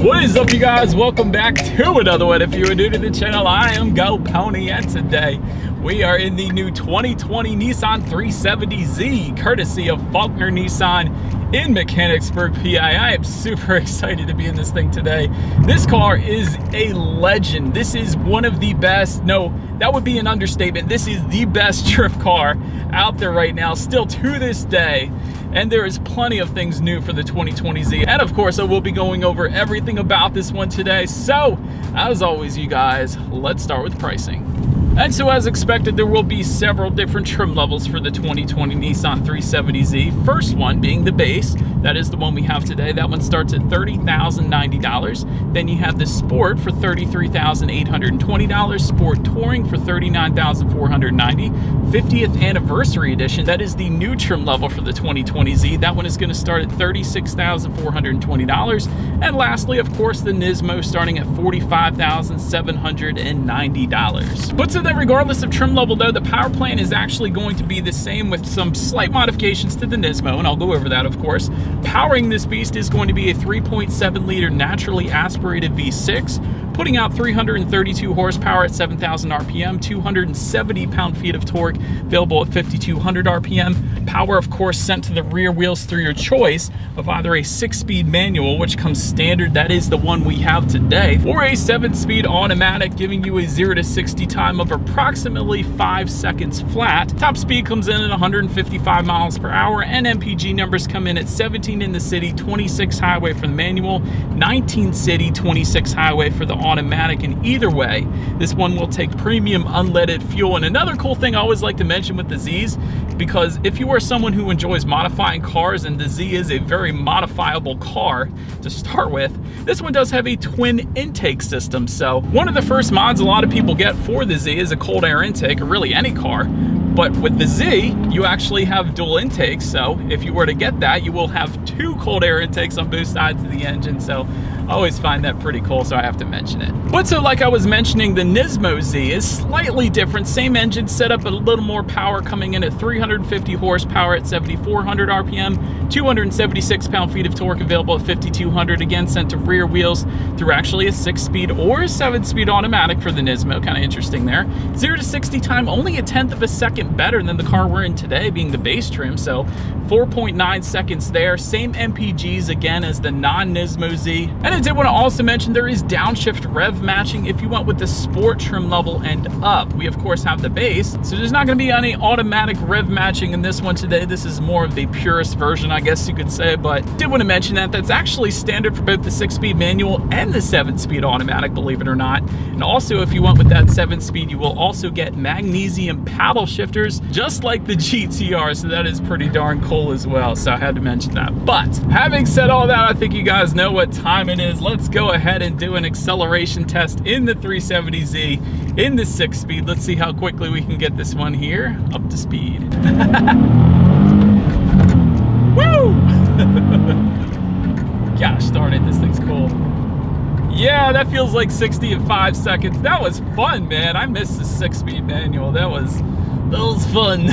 What is up, you guys? Welcome back to another one. If you are new to the channel, I am Go Pony, and today we are in the new 2020 Nissan 370Z, courtesy of Faulkner Nissan in Mechanicsburg, PA. I am super excited to be in this thing today. This car is a legend. This is one of the best, no, that would be an understatement. This is the best drift car out there right now, still to this day. And there is plenty of things new for the 2020Z. And of course, I will be going over everything about this one today. So, as always, you guys, let's start with pricing. And so, as expected, there will be several different trim levels for the 2020 Nissan 370Z. First one being the base. That is the one we have today. That one starts at $30,090. Then you have the Sport for $33,820. Sport Touring for $39,490. 50th Anniversary Edition. That is the new trim level for the 2020Z. That one is going to start at $36,420. And lastly, of course, the Nismo starting at $45,790. But so that regardless of trim level, though, the power plant is actually going to be the same with some slight modifications to the Nismo, and I'll go over that, of course. Powering this beast is going to be a 3.7 liter naturally aspirated V6, putting out 332 horsepower at 7,000 RPM, 270 pound-feet of torque, available at 5,200 RPM. Power, of course, sent to the rear wheels through your choice of either a 6-speed manual, which comes standard, that is the one we have today, or a 7-speed automatic, giving you a 0 to 60 time of approximately 5 seconds flat. Top speed comes in at 155 miles per hour, and MPG numbers come in at 17 in the city, 26 highway for the manual, 19 city, 26 highway for the automatic. And either way, this one will take premium unleaded fuel. And another cool thing I always like to mention with the Zs, because if you are someone who enjoys modifying cars, and the Z is a very modifiable car to start with, this one does have a twin intake system. So one of the first mods a lot of people get for the Z is a cold air intake, or really any car. But with the Z, you actually have dual intakes. So if you were to get that, you will have 2 cold air intakes on both sides of the engine. So I always find that pretty cool, so I have to mention it. But so like I was mentioning, the Nismo Z is slightly different. Same engine setup, but a little more power, coming in at 350 horsepower at 7,400 RPM, 276 pound-feet of torque, available at 5,200. Again, sent to rear wheels through actually a 6-speed or a 7-speed automatic for the Nismo. Kind of interesting there. 0 to 60 time, only a 1/10 of a second better than the car we're in today, being the base trim. So 4.9 seconds there. Same MPGs again as the non-Nismo Z. And I did want to also mention there is downshift rev matching if you went with the Sport trim level and up. We of course have the base, so there's not going to be any automatic rev matching in this one today. This is more of the purest version, I guess you could say. But did want to mention that that's actually standard for both the 6-speed manual and the 7-speed automatic, believe it or not. And also, if you went with that 7-speed, you will also get magnesium paddle shifters, just like the GTR. So that is pretty darn cool as well. So I had to mention that. But having said all that, I think you guys know what time it is. Let's go ahead and do an acceleration test in the 370Z in the 6-speed. Let's see how quickly we can get this one here up to speed. Woo! Gosh darn it, this thing's cool. Yeah, that feels like 60 in 5 seconds. That was fun, man. I missed the 6-speed manual. That was fun.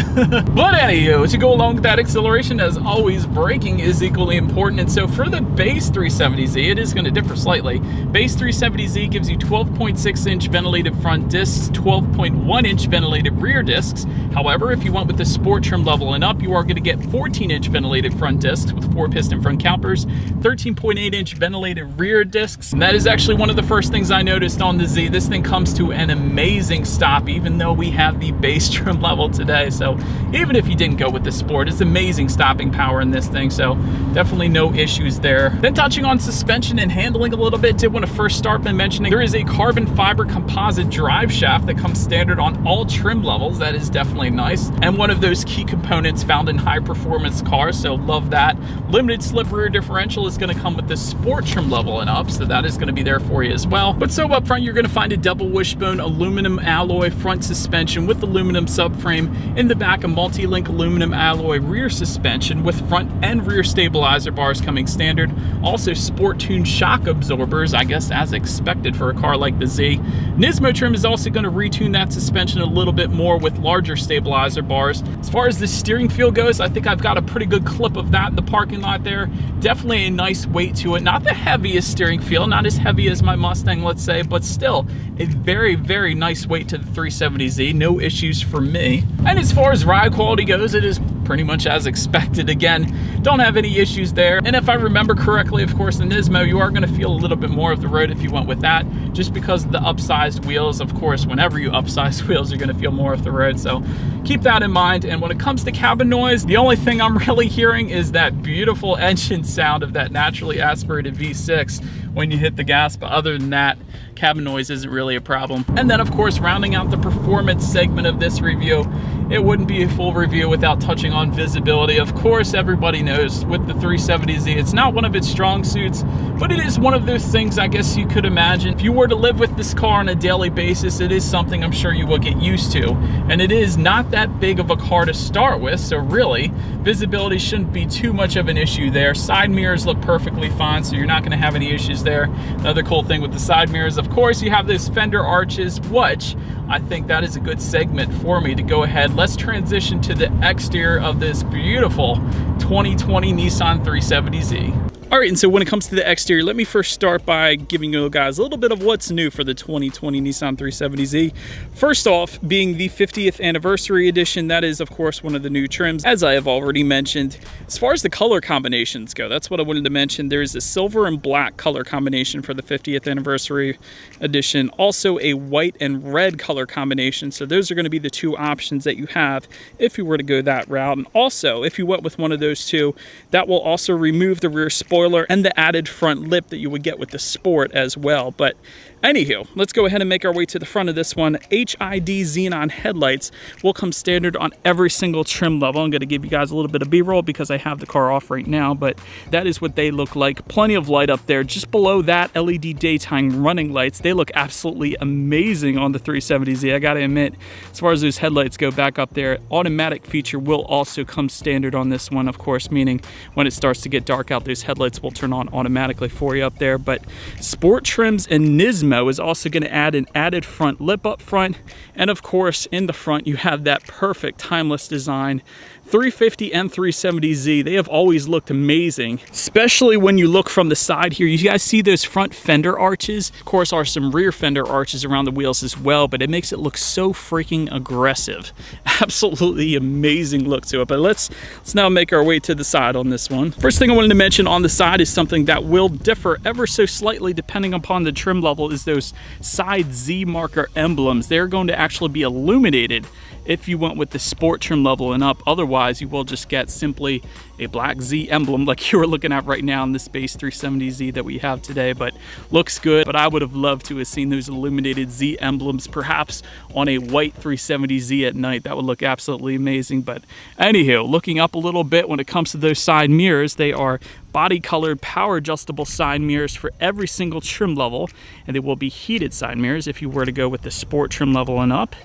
But anywho, to go along with that acceleration, as always, braking is equally important. And so for the base 370Z, it is going to differ slightly. Base 370Z gives you 12.6-inch ventilated front discs, 12.1-inch ventilated rear discs. However, if you went with the Sport trim level and up, you are going to get 14-inch ventilated front discs with 4-piston front calipers, 13.8-inch ventilated rear discs. And that is actually one of the first things I noticed on the Z. This thing comes to an amazing stop, even though we have the base trim level today. So even if you didn't go with the Sport, it's amazing stopping power in this thing. So definitely no issues there. Then touching on suspension and handling a little bit, did want to first start by mentioning there is a carbon fiber composite drive shaft that comes standard on all trim levels. That is definitely nice, and one of those key components found in high performance cars, so love that. Limited slip rear differential is going to come with the Sport trim level and up, so that is going to be there for you as well. But so up front, you're going to find a double wishbone aluminum alloy front suspension with aluminum sub subframe. In the back, a multi-link aluminum alloy rear suspension with front and rear stabilizer bars coming standard. Also sport-tuned shock absorbers, I guess as expected for a car like the Z. Nismo trim is also going to retune that suspension a little bit more with larger stabilizer bars. As far as the steering feel goes, I think I've got a pretty good clip of that in the parking lot there. Definitely a nice weight to it. Not the heaviest steering feel, not as heavy as my Mustang, let's say, but still a very, very nice weight to the 370Z. No issues for me. And as far as ride quality goes, it is pretty much as expected. Again, don't have any issues there. And if I remember correctly, of course, the Nismo, you are going to feel a little bit more of the road if you went with that, just because of the upsized wheels. Of course, whenever you upsize wheels, you're going to feel more of the road. So keep that in mind. And when it comes to cabin noise, the only thing I'm really hearing is that beautiful engine sound of that naturally aspirated V6 when you hit the gas. But other than that, cabin noise isn't really a problem. And then, of course, rounding out the performance segment of this review, it wouldn't be a full review without touching on visibility. Of course, everybody knows with the 370Z, it's not one of its strong suits, but it is one of those things I guess you could imagine. If you were to live with this car on a daily basis, it is something I'm sure you will get used to. And it is not that big of a car to start with, so really, visibility shouldn't be too much of an issue there. Side mirrors look perfectly fine, so you're not gonna have any issues there. Another cool thing with the side mirrors, of course, you have those fender arches, which I think that is a good segment for me to go ahead. Let's transition to the exterior of this beautiful 2020 Nissan 370Z. All right, and so when it comes to the exterior, let me first start by giving you guys a little bit of what's new for the 2020 Nissan 370Z. First off, being the 50th anniversary edition, that is, of course, one of the new trims, as I have already mentioned. As far as the color combinations go, that's what I wanted to mention. There is a silver and black color combination for the 50th anniversary edition. Also a white and red color combination. So those are going to be the two options that you have if you were to go that route. And also, if you went with one of those two, that will also remove the rear spoiler and the added front lip that you would get with the Sport as well. But anywho, let's go ahead and make our way to the front of this one. HID xenon headlights will come standard on every single trim level. I'm going to give you guys a little bit of B-roll because I have the car off right now, but that is what they look like. Plenty of light up there. Just below that, LED daytime running lights. They look absolutely amazing on the 370Z. I got to admit, as far as those headlights go back up there, automatic feature will also come standard on this one, of course, meaning when it starts to get dark out, those headlights will turn on automatically for you up there. But Sport trims and Nismo is also going to add an added front lip up front, and of course in the front you have that perfect timeless design. 350 and 370Z, they have always looked amazing, especially when you look from the side here. You guys see those front fender arches? Of course, are some rear fender arches around the wheels as well, but it makes it look so freaking aggressive. Absolutely amazing look to it. But let's now make our way to the side on this one. First thing I wanted to mention on the side is something that will differ ever so slightly depending upon the trim level, is those side Z marker emblems. They're going to actually be illuminated if you went with the Sport trim level and up. Otherwise, you will just get simply a black Z emblem like you are looking at right now in this base 370Z that we have today. But looks good. But I would have loved to have seen those illuminated Z emblems perhaps on a white 370Z at night. That would look absolutely amazing. But anywho, looking up a little bit when it comes to those side mirrors, they are body colored power adjustable side mirrors for every single trim level, and they will be heated side mirrors if you were to go with the Sport trim level and up.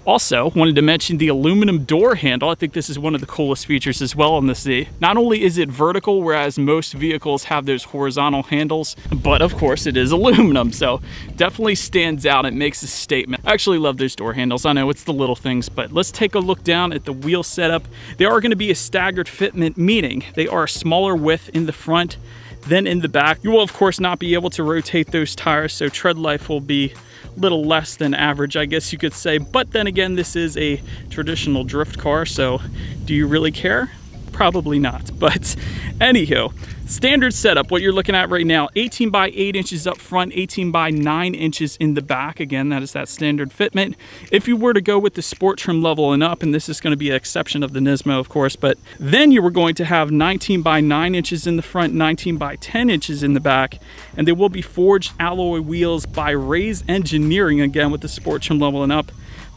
Also, wanted to mention the aluminum door handle. I think this is one of the coolest features as well on the Z. Not only is it vertical, whereas most vehicles have those horizontal handles, but of course it is aluminum, so definitely stands out. It makes a statement. I actually love those door handles. I know it's the little things, but let's take a look down at the wheel setup. They are going to be a staggered fitment, meaning they are a smaller width in the front than in the back. You will of course not be able to rotate those tires, so tread life will be little less than average, I guess you could say. But then again, this is a traditional drift car, so do you really care? Probably not. But anywho, standard setup, what you're looking at right now, 18 by 8 inches up front, 18 by 9 inches in the back. Again, that is that standard fitment. If you were to go with the Sport trim level and up, and this is going to be an exception of the Nismo, of course, but then you were going to have 19 by 9 inches in the front, 19 by 10 inches in the back, and they will be forged alloy wheels by Ray's Engineering, again with the Sport trim level and up.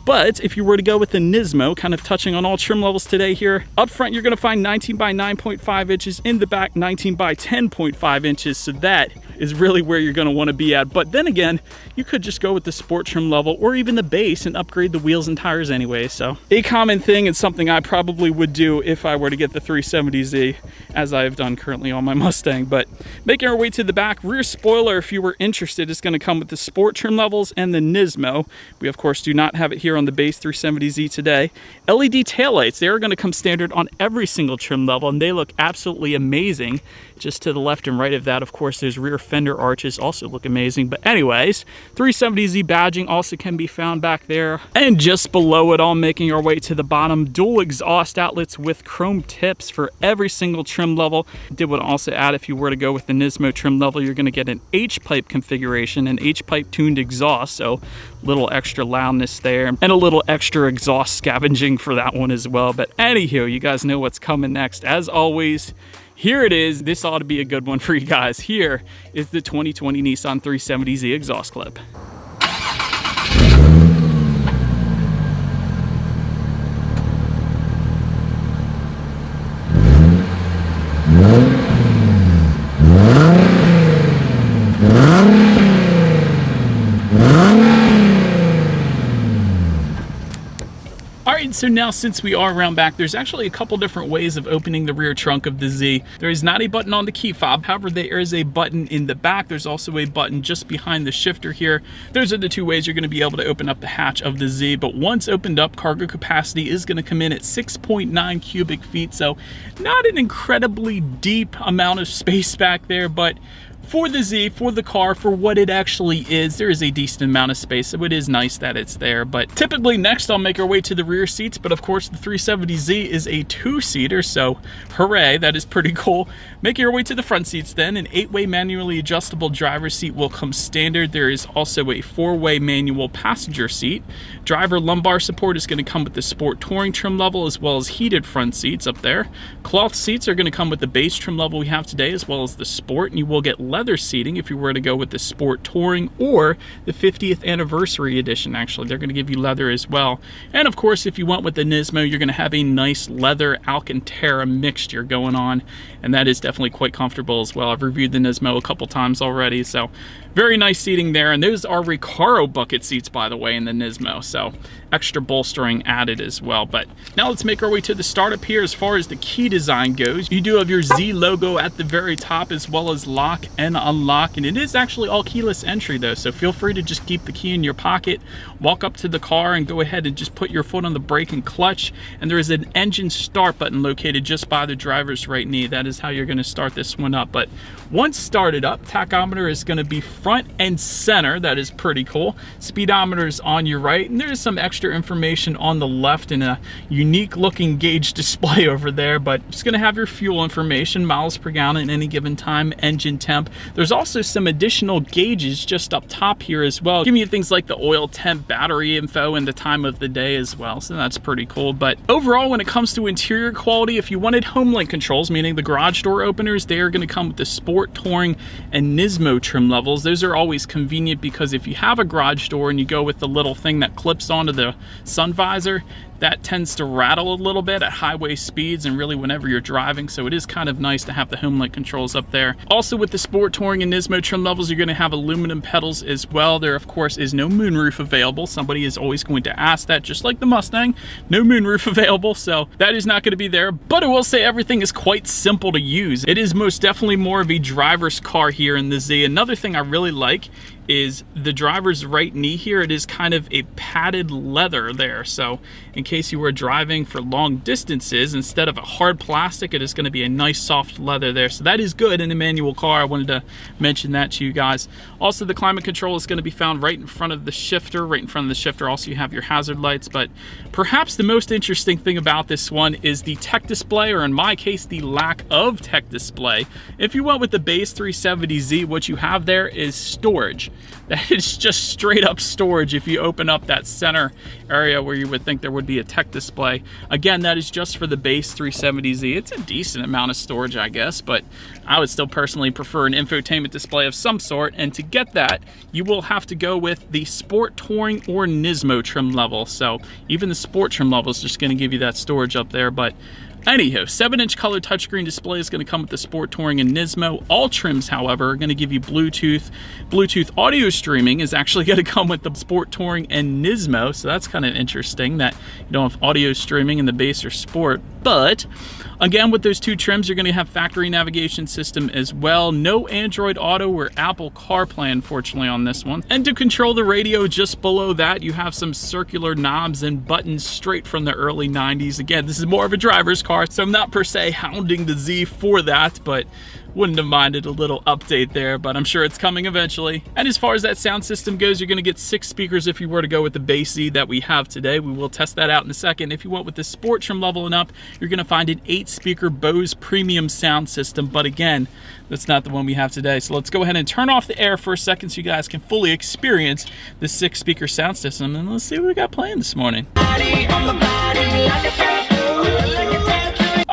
But if you were to go with the Nismo, kind of touching on all trim levels today here, up front you're going to find 19 by 9.5 inches, in the back 19 by 10.5 inches, so that is really where you're going to want to be at. But then again, you could just go with the sport trim level or even the base and upgrade the wheels and tires anyway. So a common thing and something I probably would do if I were to get the 370Z, as I've done currently on my Mustang. But making our way to the back, rear spoiler, if you were interested, is going to come with the sport trim levels and the Nismo. We of course do not have it here on the base 370Z today. LED taillights, they are going to come standard on every single trim level, and they look absolutely amazing. Just to the left and right of that, of course, those rear fender arches also look amazing. But anyways, 370Z badging also can be found back there. And just below it all, making our way to the bottom, dual exhaust outlets with chrome tips for every single trim level. Did want to also add, if you were to go with the Nismo trim level, you're going to get an H-pipe configuration, an H-pipe tuned exhaust, so a little extra loudness there, and a little extra exhaust scavenging for that one as well. But anywho, you guys know what's coming next. As always, here it is. This ought to be a good one for you guys. Here is the 2020 Nissan 370Z exhaust clip. Alright, so now since we are around back, there's actually a couple different ways of opening the rear trunk of the Z. There is not a button on the key fob, however there is a button in the back. There's also a button just behind the shifter here. Those are the two ways you're going to be able to open up the hatch of the Z, but once opened up, cargo capacity is going to come in at 6.9 cubic feet, so not an incredibly deep amount of space back there, but for the Z, for the car, for what it actually is, there is a decent amount of space, so it is nice that it's there. But typically next I'll make our way to the rear seats, but of course the 370Z is a two-seater, so hooray, that is pretty cool. Making our way to the front seats then, an 8-way manually adjustable driver's seat will come standard. There is also a 4-way manual passenger seat. Driver lumbar support is going to come with the sport touring trim level, as well as heated front seats up there. Cloth seats are going to come with the base trim level we have today, as well as the sport, and you will get leather seating if you were to go with the sport touring or the 50th anniversary edition. Actually, they're going to give you leather as well. And of course, if you went with the Nismo, you're going to have a nice leather Alcantara mixture going on, and that is definitely quite comfortable as well. I've reviewed the Nismo a couple times already, so very nice seating there. And those are Recaro bucket seats, by the way, in the Nismo, so extra bolstering added as well. But now let's make our way to the startup here. As far as the key design goes, you do have your Z logo at the very top, as well as lock and unlock, and it is actually all keyless entry though, so feel free to just keep the key in your pocket, walk up to the car and go ahead and just put your foot on the brake and clutch, and there is an engine start button located just by the driver's right knee. That is how you're going to start this one up. But once started up, tachometer is going to be front and center. That is pretty cool. Speedometer is on your right, and there's some extra information on the left in a unique looking gauge display over there. But it's going to have your fuel information, miles per gallon at any given time, engine temp. There's also some additional gauges just up top here as well, giving you things like the oil temp, battery info, and the time of the day as well, so that's pretty cool. But overall, when it comes to interior quality, if you wanted home link controls, meaning the garage door openers, they are going to come with the sport, touring, and Nismo trim levels. Those are always convenient because if you have a garage door and you go with the little thing that clips onto the sun visor, that tends to rattle a little bit at highway speeds and really whenever you're driving, so it is kind of nice to have the home link controls up there. Also with the sport, touring, and Nismo trim levels, you're going to have aluminum pedals as well. There of course is no moonroof available. Somebody is always going to ask that, just like the Mustang, no moonroof available, so that is not going to be there. But I will say everything is quite simple to use. It is most definitely more of a driver's car here in the Z. Another thing I really like is the driver's right knee here. It is kind of a padded leather there, so in case you were driving for long distances, instead of a hard plastic, it is going to be a nice soft leather there, so that is good in a manual car. I wanted to mention that to you guys. Also, the climate control is going to be found right in front of the shifter. Right in front of the shifter also you have your hazard lights, but perhaps the most interesting thing about this one is the tech display, or in my case the lack of tech display. If you went with the base 370Z, what you have there is storage. That is just straight up storage. If you open up that center area where you would think there would be a tech display, again, that is just for the base 370Z. It's a decent amount of storage, I guess, but I would still personally prefer an infotainment display of some sort, and to get that, you will have to go with the sport, touring, or Nismo trim level. So even the sport trim level is just going to give you that storage up there, but Anyhow, 7-inch color touchscreen display is going to come with the Sport Touring and Nismo. All trims, however, are going to give you Bluetooth. Bluetooth audio streaming is actually going to come with the Sport Touring and Nismo, so that's kind of interesting that you don't have audio streaming in the base or Sport. But again, with those two trims, you're going to have factory navigation system as well. No Android Auto or Apple CarPlay, unfortunately, on this one. And to control the radio, just below that, you have some circular knobs and buttons straight from the early 90s. Again, this is more of a driver's car, so I'm not per se hounding the Z for that, but wouldn't have minded a little update there, but I'm sure it's coming eventually. And as far as that sound system goes, you're going to get 6 speakers if you were to go with the base Z that we have today. We will test that out in a second. If you went with the Sport trim level and up, you're going to find an 8-speaker Bose premium sound system, but again, that's not the one we have today. So let's go ahead and turn off the air for a second so you guys can fully experience the 6-speaker sound system, and let's see what we got playing this morning.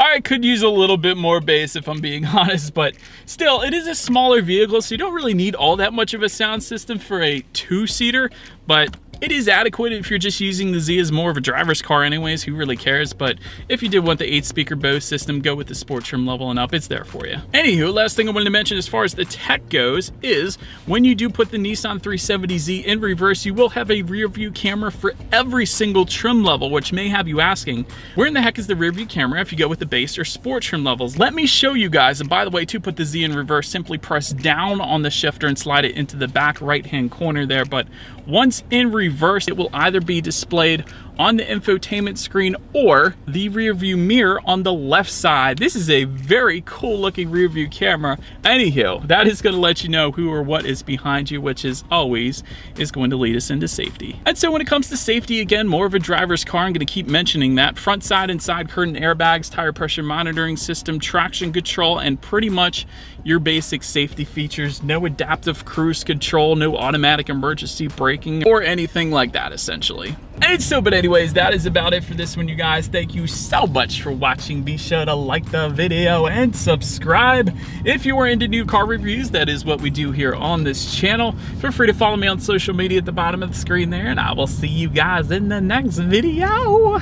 I could use a little bit more bass if I'm being honest, but still, it is a smaller vehicle, so you don't really need all that much of a sound system for a 2-seater, but it is adequate if you're just using the Z as more of a driver's car anyways, who really cares? But if you did want the 8-speaker Bose system, go with the Sport trim level and up, it's there for you. Anywho, last thing I wanted to mention as far as the tech goes is when you do put the Nissan 370Z in reverse, you will have a rear view camera for every single trim level, which may have you asking, where in the heck is the rear view camera if you go with the base or Sport trim levels? Let me show you guys, and by the way, to put the Z in reverse, simply press down on the shifter and slide it into the back right-hand corner there, but once in reverse, it will either be displayed on the infotainment screen or the rear view mirror on the left side. This is a very cool looking rear view camera. Anyhow, that is going to let you know who or what is behind you, which is always is going to lead us into safety. And so when it comes to safety, again, more of a driver's car, I'm going to keep mentioning that. Front side and side curtain airbags, tire pressure monitoring system, traction control, and pretty much your basic safety features. No adaptive cruise control, no automatic emergency braking, or anything like that, essentially. And so, but anyways, that is about it for this one, you guys. Thank you so much for watching. Be sure to like the video and subscribe. If you are into new car reviews, that is what we do here on this channel. Feel free to follow me on social media at the bottom of the screen there, and I will see you guys in the next video.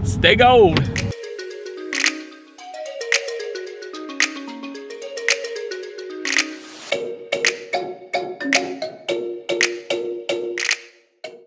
Stay gold.